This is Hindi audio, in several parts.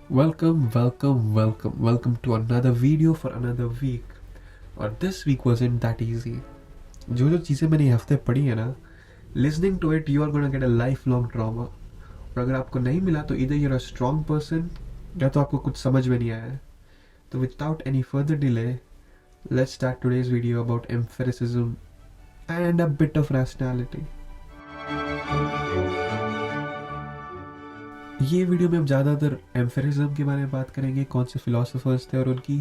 Welcome to another video for another week. और this week wasn't that easy. जो चीज़ें मैंने ये हफ्ते पढ़ी है ना, listening to it you are gonna get a lifelong trauma. और अगर आपको नहीं मिला तो either you're a strong person या तो आपको कुछ समझ में नहीं आया है. तो without any further delay, let's start today's video about empiricism and a bit of rationality. ये वीडियो में हम ज़्यादातर एम्फेरिज्म के बारे में बात करेंगे, कौन से फिलोसोफर्स थे और उनकी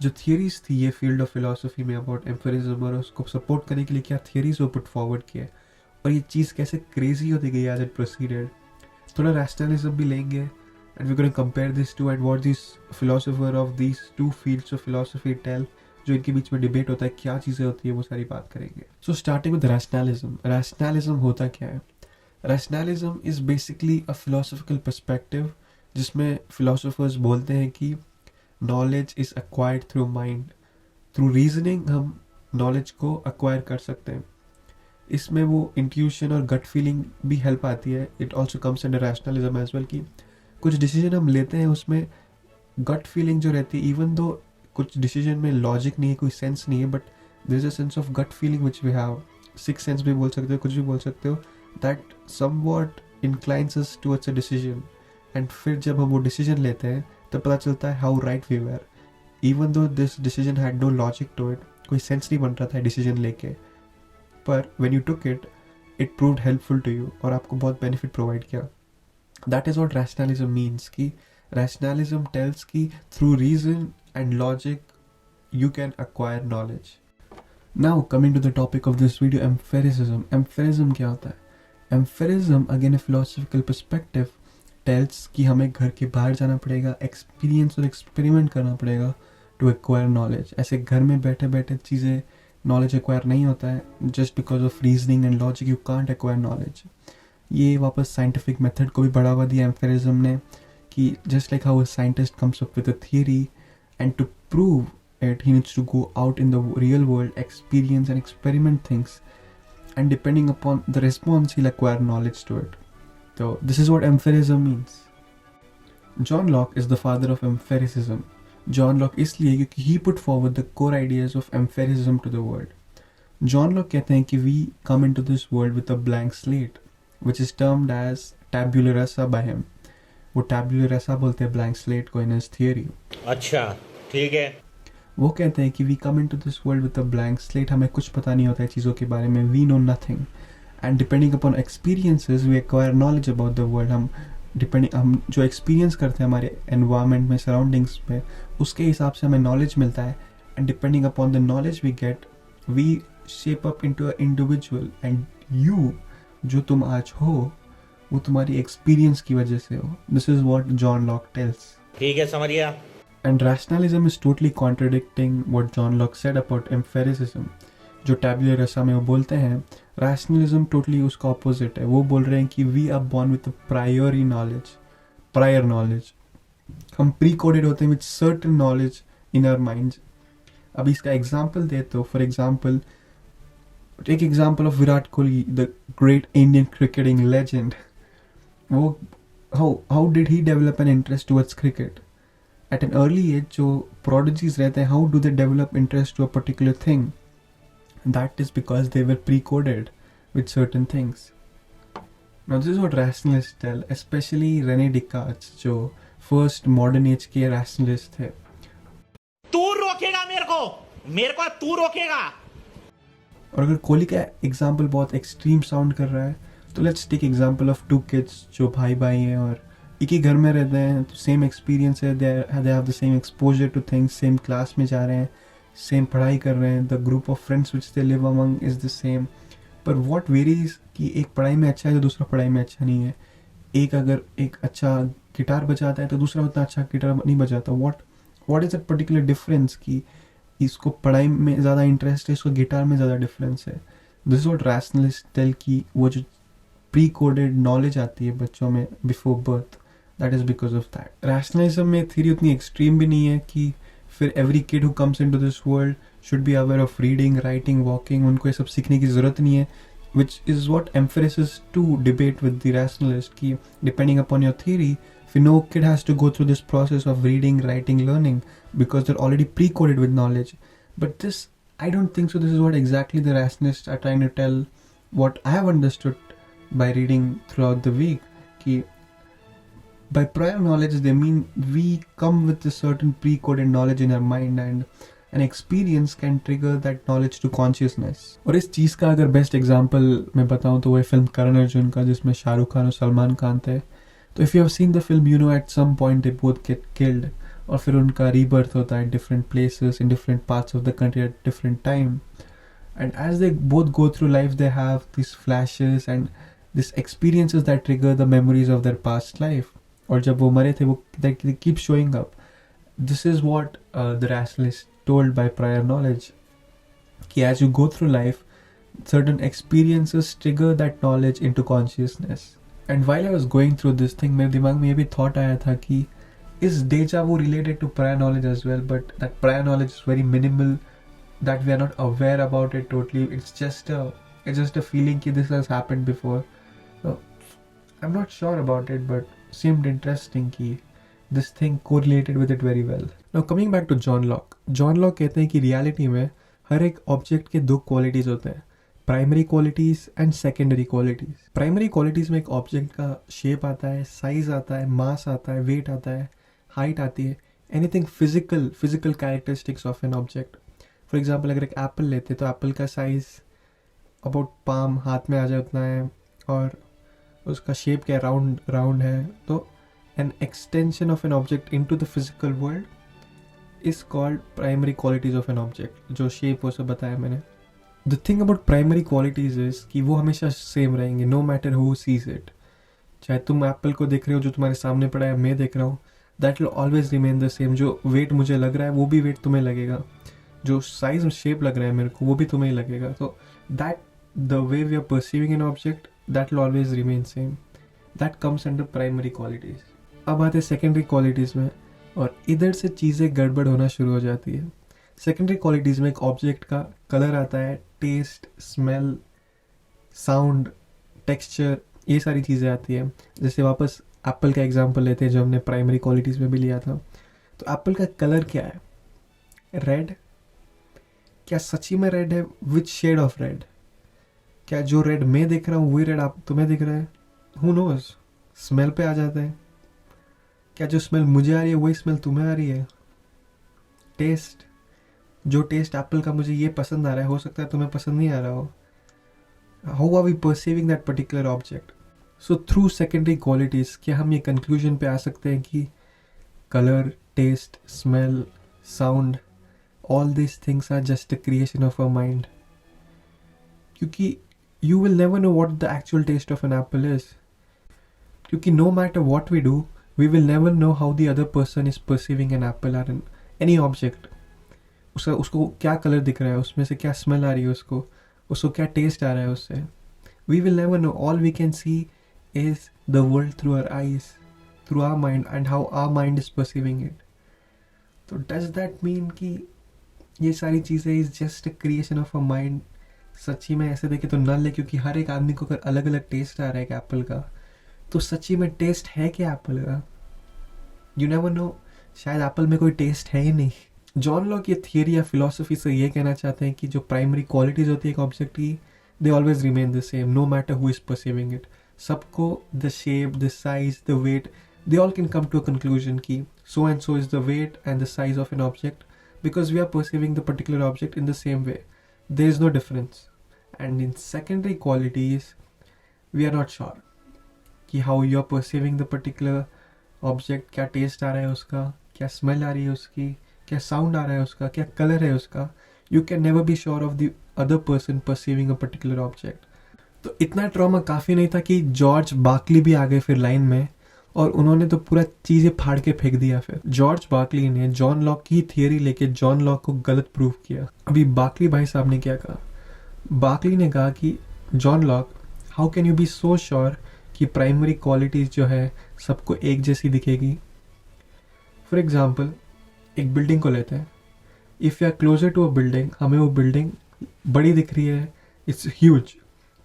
जो थियरीज थी ये फील्ड ऑफ फिलोसफी में अबाउट एम्फेरिज्म और उसको सपोर्ट करने के लिए क्या थियरीज वो पुट फॉरवर्ड किए और ये चीज़ कैसे क्रेजी होती गई एज इट प्रोसीडेड. थोड़ा रैशनलिज्म भी लेंगे and we going compare this two and what this philosopher of this two fields of philosophy tell, जो इनके बीच में डिबेट होता है, क्या चीज़ें होती है, वो सारी बात करेंगे. So starting with rationalism. Rationalism होता क्या है? Rationalism is basically a philosophical perspective जिसमें फिलोसोफर्स बोलते हैं कि knowledge is acquired through mind. Through reasoning हम नॉलेज को एक्वायर कर सकते हैं. इसमें वो इंट्यूशन और गट फीलिंग भी हेल्प आती है. It also comes under rationalism as well कि कुछ डिसीजन हम लेते हैं उसमें गट फीलिंग जो रहती है, इवन दो कुछ डिसीजन में लॉजिक नहीं है, कोई सेंस नहीं है, but there is a sense of gut feeling which we have. Six sense भी बोल सकते हो, कुछ भी बोल सकते हो, that somewhat inclines us towards a decision. And फिर जब हम वो decision लेते हैं तो पता चलता है how right we were, even though this decision had no logic to it. कोई sense नहीं बन रहा था decision लेके, पर when you took it, it proved helpful to you और आपको बहुत benefit provide किया. That is what rationalism means. कि rationalism tells कि through reason and logic you can acquire knowledge. Now coming to the topic of this video, empiricism. Empiricism क्या होता है? एम्फेरिज्म अगेन ए फिलोसफिकल पर्सपेक्टिव टेल्स कि हमें घर के बाहर जाना पड़ेगा, एक्सपीरियंस और एक्सपेरिमेंट करना पड़ेगा टू एक्वायर नॉलेज. ऐसे घर में बैठे बैठे चीज़ें नॉलेज एक्वायर नहीं होता है. Just because of reasoning and logic you can't acquire knowledge. ये वापस साइंटिफिक मेथड को भी बढ़ावा दिया एम्फेरिज्म ने कि just like how a scientist comes up with a theory and to prove it he needs to go out in the real world, experience and experiment things, and depending upon the response he'll acquire knowledge to it. So this is what empiricism means. John Locke is the father of empiricism. John Locke इसलिए क्योंकि he put forward the core ideas of empiricism to the world. John Locke कहते हैं कि we come into this world with a blank slate, which is termed as tabula rasa by him. वो tabula rasa बोलते हैं blank slate को in his theory. अच्छा, ठीक है. वो कहते हैं कि we come into this world with a blank slate. हमें कुछ पता नहीं होता है चीज़ों के बारे में. We know nothing and depending upon experiences we acquire knowledge about the world. हम जो एक्सपीरियंस करते हैं हमारे एनवायरनमेंट में, सराउंडिंग्स में, उसके हिसाब से हमें नॉलेज मिलता है. And depending upon the knowledge we get we shape up into a individual. And you जो तुम आज हो वो तुम्हारी एक्सपीरियंस की वजह से हो. This is what John Locke tells. ठीक है, समझ गया. And rationalism is totally contradicting what John Locke said about empiricism. जो tabula rasa में वो बोलते हैं, rationalism totally उसका opposite है. वो बोल रहे हैं कि we are born with a prior knowledge. हम pre-coded होते हैं with certain knowledge in our minds. अब इसका example दे तो for example, take example of Virat Kohli, the great Indian cricketing legend. वो how did he develop an interest towards cricket? At an early age जो prodigies रहते हैं, how do they develop interest to a particular thing? That is because they were pre-coded with certain things. Now this is what rationalists tell, especially René Descartes जो first modern age के rationalist थे. तू रोकेगा मेरे को तू रोकेगा. और अगर कोहली का एग्जाम्पल बहुत एक्सट्रीम साउंड कर रहा है तो let's take example of two kids जो भाई हैं और एक ही घर में रहते हैं, तो सेम एक्सपीरियंस है, they have the same exposure two things, same class में जा रहे हैं, सेम पढ़ाई कर रहे हैं, the group of friends which they live among is the same. पर व्हाट वेरीज कि एक पढ़ाई में अच्छा है तो दूसरा पढ़ाई में अच्छा नहीं है. एक अगर एक अच्छा गिटार बजाता है तो दूसरा उतना अच्छा गिटार नहीं बजाता. What is that particular difference कि इसको पढ़ाई में ज़्यादा इंटरेस्ट है, इसको गिटार में ज़्यादा डिफरेंस है. This is what rationalist tell कि वो जो प्री कोडेड नॉलेज आती है बच्चों में before birth, that is because of that. Rationalism में theory उतनी extreme भी नहीं है कि फिर every kid who comes into this world should be aware of reading, writing, walking. उनको ये सब सीखने की ज़रूरत नहीं है. Which is what empirics to debate with the rationalist कि depending upon your theory If no kid has to go through this process of reading, writing, learning because they're already pre-coded with knowledge. But this, I don't think so. This is what exactly the rationalists are trying to tell, what I have understood by reading throughout the week. Ki by prior knowledge, they mean we come with a certain pre-coded knowledge in our mind, and an experience can trigger that knowledge to consciousness. और इस चीज़ का अगर बेस्ट एग्जांपल मैं बताऊँ तो वो फिल्म करण अर्जुन का, जिसमें शाहरुख खान और सलमान खान थे. तो if you have seen the film, you know at some point they both get killed, और फिर उनका रीबर्थ होता है different places in different parts of the country at different time. And as they both go through life, they have these flashes and these experiences that trigger the memories of their past life. और जब वो मरे थे, वो they keep showing up. This is what the rationalist told by prior knowledge. कि as you go through life, certain experiences trigger that knowledge into consciousness. And while I was going through this thing, मेरे दिमाग में ये भी thought आया था कि is deja vu related to prior knowledge as well? But that prior knowledge is very minimal, that we are not aware about it totally. It's just a feeling that this has happened before. So I'm not sure about it, but seemed interesting that this thing correlated with it very well. Now coming back to John Locke. John Locke कहते हैं कि reality में हर एक object के दो qualities होते हैं, primary qualities and secondary qualities. Primary qualities में एक ऑब्जेक्ट का शेप आता है, साइज आता है, मास आता है, वेट आता है, हाइट आती है, anything physical characteristics of an object. For example अगर एक एप्पल लेते तो एप्पल का साइज़ अबाउट पाम, हाथ में आ जाए उतना है, और उसका शेप क्या राउंड है. तो an extension of an object into the physical world is called primary qualities of an object. जो शेप वो सब बताया मैंने. The thing about primary qualities is कि वो हमेशा सेम रहेंगे, no matter who sees it. चाहे तुम एप्पल को देख रहे हो जो तुम्हारे सामने पड़ा है, मैं देख रहा हूँ, that will always remain the same. जो वेट मुझे लग रहा है वो भी वेट तुम्हें लगेगा, जो साइज और शेप लग रहा है मेरे को वो भी तुम्हें ही लगेगा. तो that the way we are perceiving an object, that will always remain same. That comes under primary qualities. अब आते सेकेंडरी क्वालिटीज़ में, और इधर से चीज़ें गड़बड़ होना शुरू हो जाती है. सेकेंडरी क्वालिटीज़ में एक ऑब्जेक्ट का कलर आता है, टेस्ट, स्मेल, साउंड, टेक्सचर, ये सारी चीज़ें आती है. जैसे वापस एप्पल का एग्जांपल लेते हैं जो हमने प्राइमरी क्वालिटीज़ में भी लिया था. तो एप्पल का कलर क्या है? रेड. क्या सच्ची में रेड है? विच शेड ऑफ रेड? क्या जो रेड मैं देख रहा हूँ वही रेड आप तुम्हें दिख रहा है? Who knows. स्मेल पे आ जाते हैं. क्या जो स्मेल मुझे आ रही है वही स्मेल तुम्हें आ रही है? टेस्ट. जो टेस्ट एप्पल का मुझे ये पसंद आ रहा है हो सकता है तुम्हें पसंद नहीं आ रहा हो. How are we perceiving that particular object? So through secondary qualities क्या हम ये कंक्लूजन पे आ सकते हैं कि colour, taste, smell, sound, all these things are just a creation of our mind? क्योंकि you will never know what the actual taste of an apple is. क्योंकि no matter what we do, we will never know how the other person is perceiving an apple or any object. उसको क्या कलर दिख रहा है, उसमें से क्या स्मेल आ रही है, उसको क्या टेस्ट आ रहा है उससे. We will never know. All we can see is the world through our eyes, through our mind, and how our mind is perceiving it. तो does that mean कि ये सारी चीज़ें is just a creation of a mind? सच्ची में ऐसे देखे तो नल है, क्योंकि हर एक आदमी को अगर अलग अलग टेस्ट आ रहा है कि एप्पल का, तो सच्ची में टेस्ट है क्या एप्पल का? You never know. शायद एप्पल में कोई टेस्ट है ही नहीं. जॉन लॉक ये थियरी या फिलोसफी से ये कहना चाहते हैं कि जो प्राइमरी क्वालिटीज़ होती है एक ऑब्जेक्ट की, they always remain the same no matter who is perceiving it. सबको the shape, the size, the weight, they all can come to a conclusion कि so and so is the weight and the size of an object, because we are perceiving the particular object in the same way. There is no difference. And in secondary qualities, we are not sure कि how you are perceiving the particular object. क्या taste आ रहा है उसका, क्या smell आ रही है उसकी, क्या sound आ रहा है उसका, क्या color है उसका. You can never be sure of the other person perceiving a particular object. तो इतना ट्रॉमा काफ़ी नहीं था कि जॉर्ज बार्कली भी आ गए फिर लाइन में, और उन्होंने तो पूरा चीज़ें फाड़ के फेंक दिया. फिर जॉर्ज बार्कली ने जॉन लॉक की थियरी लेके जॉन लॉक को गलत प्रूव किया. अभी बार्कली भाई साहब ने क्या कहा? बार्कली ने कहा कि John Locke, how can you be so sure कि प्राइमरी क्वालिटीज़ जो है सबको एक जैसी दिखेगी? फॉर एग्जाम्पल एक बिल्डिंग को लेते हैं. If you are closer to a building, हमें वो बिल्डिंग बड़ी दिख रही है, इट्स ह्यूज,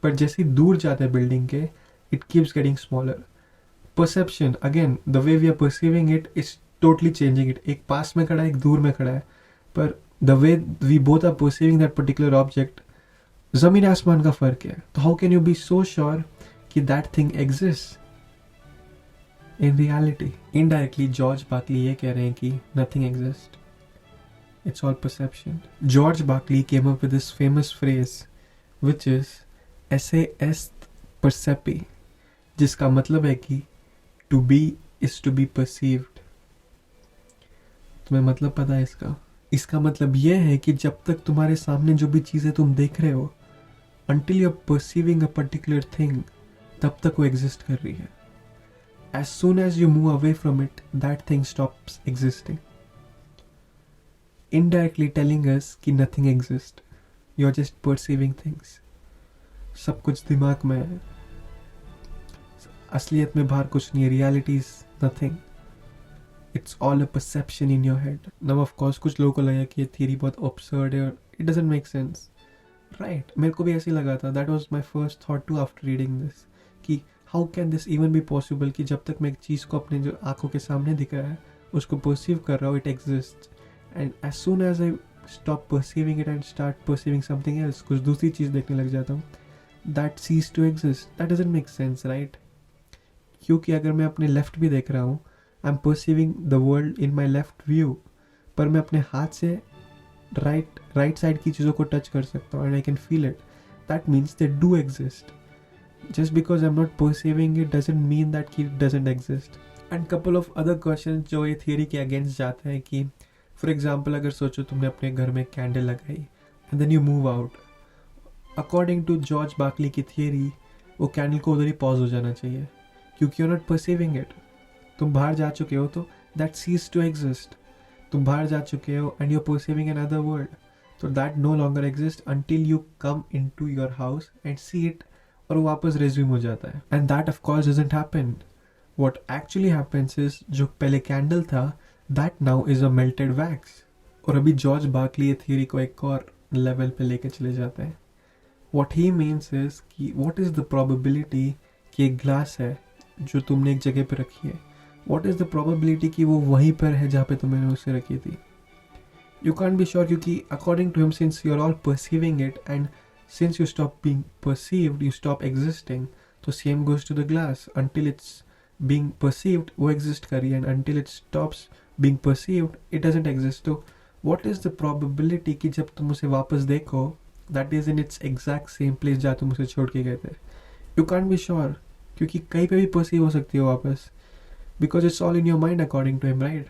पर जैसे दूर जाते हैं बिल्डिंग के, it keeps getting smaller. perception, again, the way we are perceiving it is totally changing it. एक पास में खड़ा है, एक दूर में खड़ा है, पर the way we both are perceiving that particular object, ज़मीन आसमान का फर्क है. तो how can you be so sure कि that thing exists in reality? Indirectly, George Berkeley ये कह रहे हैं कि nothing exists. It's all perception. George Berkeley came up with this famous phrase, which is esse est percepi, जिसका मतलब है कि to be is to be perceived. तुम्हें मतलब पता है इसका? इसका मतलब यह है कि जब तक तुम्हारे सामने जो भी चीजें तुम देख रहे हो, until you're perceiving a particular thing, तब तक वो exist कर रही है. As soon as you move away from it, that thing stops existing. Indirectly telling us कि nothing exists. You're just perceiving things. सब कुछ दिमाग में है. असलियत में बाहर कुछ नहीं है. Reality is nothing. It's all a perception in your head. Now of course कुछ लोगों को लगा कि ये theory बहुत absurd है और it doesn't make sense. Right? मेरे को भी ऐसे ही लगा था. That was my first thought too after reading this. कि how can this even be possible कि जब तक मैं एक चीज़ को अपने जो आंखों के सामने दिख रहा है उसको perceive कर रहा हूँ, it exists. And as soon as I stop perceiving it and start perceiving something else, कुछ दूसरी चीज़ देखने लग जाता हूँ, that cease to exist. That doesn't make sense, right? क्योंकि अगर मैं अपने left भी देख रहा हूँ, I'm perceiving the world in my left view, पर मैं अपने हाथ से right side की चीज़ों को touch कर सकता हूँ and I can feel it. That means they do exist. Just because I'm not perceiving it doesn't mean that it doesn't exist. And couple of other questions जो ये theory के against जाते हैं कि फॉर एग्जाम्पल अगर सोचो तुमने अपने घर में कैंडल लगाई and then you move out. According to George Berkeley की थियरी, वो कैंडल को उधर ही पॉज हो जाना चाहिए क्योंकि you are not perceiving it. तुम बाहर जा चुके हो तो दैट सीज टू एग्जिस्ट. तुम बाहर जा चुके हो and you are perceiving another world, तो that no longer exist until you come into your house and see it, और वो वापस रेज्यूम हो जाता है. And that of course doesn't happen. What actually happens is जो पहले कैंडल था, that now is a melted wax. और अभी जॉर्ज बार्कली ये थियरी को एक और लेवल पे लेके चले जाते हैं. What he means is कि what is the probability कि एक ग्लास है जो तुमने एक जगह पे रखी है, what is the probability कि वो वहीं पर है जहाँ पे तुमने उसे रखी थी. You can't be sure क्योंकि according to him, since you're all perceiving it and since you stop being perceived, you stop existing. तो same goes to the glass. Until it's being perceived, वो exist कर रही है, and until it stops being perceived, it doesn't exist. So what is the probability कि जब तुम उसे वापस देखो, that is in its exact same place जहाँ तुम उसे छोड़ के गए थे. You can't be sure क्योंकि कहीं पे भी perceive हो सकती है वापस, because it's all in your mind according to him, right?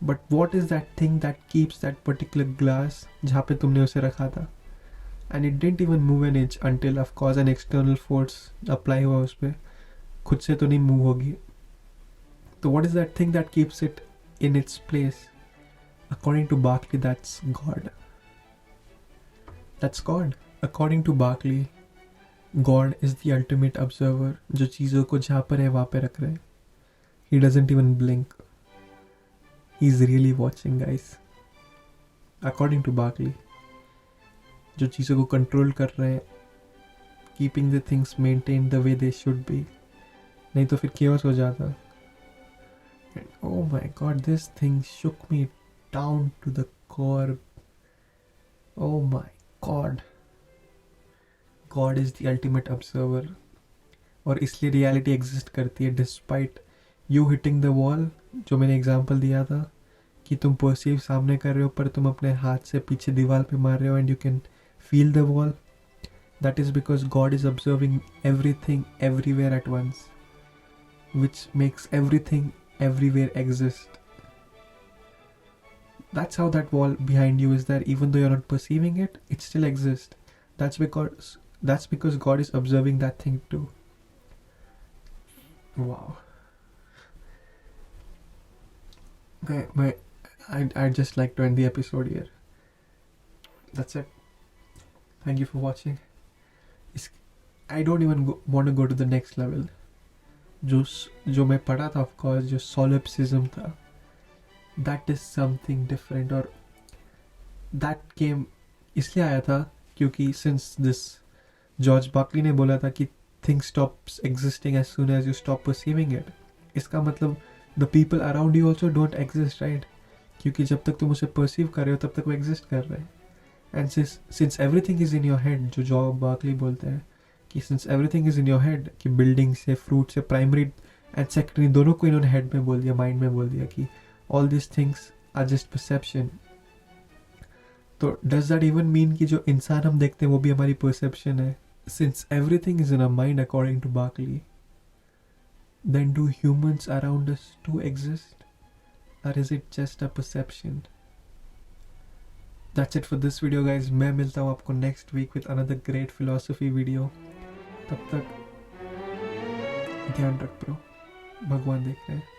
But what is that thing that keeps that particular glass जहाँ पे तुमने उसे रखा था? And it didn't even move an inch until of course an external force apply हुआ उस पे. खुद से तो नहीं move होगी. So what is that thing that keeps it in its place? According to Berkeley, that's God. That's God. According to Berkeley, God is the ultimate observer, जो चीज़ों को जहाँ पर है वहाँ पे रख रहे हैं. He doesn't even blink. He's really watching, guys. According to Berkeley, जो चीज़ों को कंट्रोल कर रहे हैं, keeping the things maintained the way they should be. नहीं तो फिर chaos हो जाता. And oh my god, this thing shook me down to the core. Oh my god. God is the ultimate observer. और इसलिए reality exist करती है despite you hitting the wall. जो मैंने example दिया था कि तुम perceive सामने कर रहे हो पर तुम अपने हाथ से पीछे दीवार पे मार रहे हो and you can feel the wall. That is because God is observing everything everywhere at once, which makes everything everywhere exist. That's how that wall behind you is there. Even though you're not perceiving it, it still exists. That's because God is observing that thing too. Wow. Okay, I'd just like to end the episode here. That's it. Thank you for watching. I don't even want to go to the next level. जो मैं पढ़ा था of course, जो solipsism था, that is something different. और that came इसलिए आया था क्योंकि since this जॉर्ज बार्कली ने बोला था कि thing stops existing as soon as you stop perceiving it. इसका मतलब the people around you also don't exist, right? क्योंकि जब तक तुम उसे perceive कर रहे हो तब तक वो exist कर रहे हैं. And since everything is in your head, जो जॉब बार्कली बोलते हैं कि since everything is in your head, कि building से fruit से primary and secondary दोनों को इन्होंने head में बोल दिया, mind में बोल दिया कि all these things are just perception. तो does that even mean कि जो इंसान हम देखते हैं वो भी हमारी perception है? Since everything is in our mind according to Berkeley, then do humans around us too exist? Or is it just a perception? That's it for this video guys. मैं मिलता हूँ आपको next week with another great philosophy video. तब तक ध्यान रख ब्रो, भगवान देख रहे हैं.